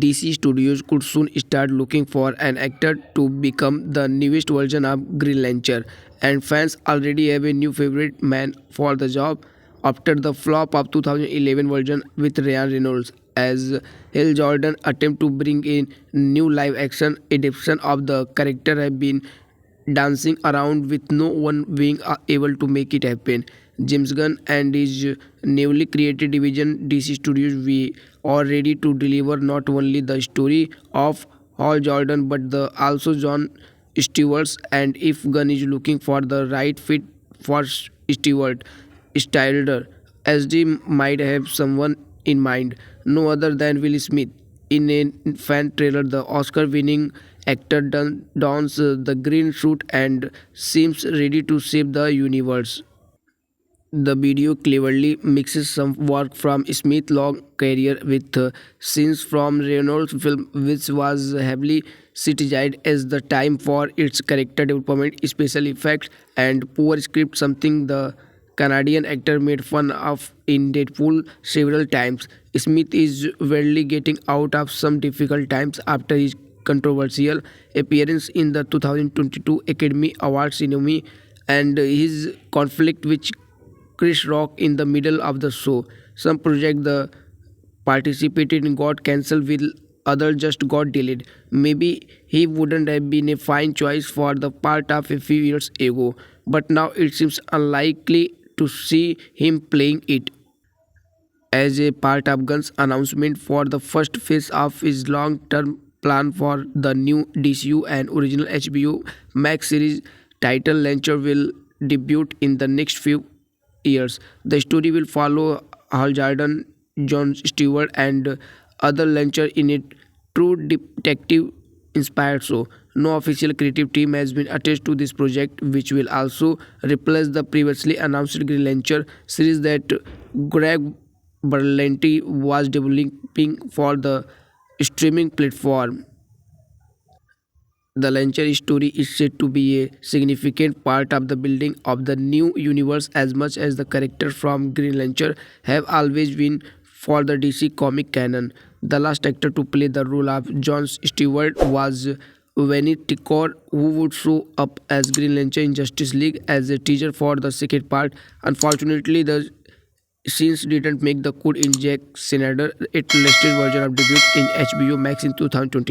DC Studios could soon start looking for an actor to become the newest version of Green Lantern, and fans already have a new favorite man for the job after the flop of 2011 version with Ryan Reynolds as Hal Jordan attempt to bring in new live action adaptation of the character have been dancing around with no one being able to make it happen. James Gunn and his newly created division DC Studios we are ready to deliver not only the story of Hal Jordan but the also John Stewart's, and if Gunn is looking for the right fit for Stewart, Stilder SD might have someone in mind, no other than Will Smith. In a fan trailer, the Oscar winning actor dons the green suit and seems ready to save the universe. The video cleverly mixes some work from Smith's long career with scenes from Reynolds' film, which was heavily criticized as the time for its character development, special effects, and poor script, something the Canadian actor made fun of in Deadpool several times. Smith is weirdly getting out of some difficult times after his controversial appearance in the 2022 Academy Awards ceremony and his conflict with Chris Rock in the middle of the show. Some project the participated in got cancelled while others just got delayed. Maybe he wouldn't have been a fine choice for the part of a few years ago, but now it seems unlikely to see him playing it. As a part of Gunn's announcement for the first phase of his long-term plan for the new DCU and original HBO Max series title launcher will debut in the next few years. The story will follow Hal Jordan, John Stewart, and other launcher in a true detective inspired show. No official creative team has been attached to this project, which will also replace the previously announced Green Lantern series that Greg Berlanti was developing for the streaming platform. The Lancer story is said to be a significant part of the building of the new universe as much as the characters from Green Lantern have always been for the DC comic canon. The last actor to play the role of John Stewart was Vinny Tickor, who would show up as Green Lantern in Justice League as a teaser for the second part. Unfortunately, the scenes didn't make the cut in Jack Snyder, its latest version of debut in HBO Max in 2020.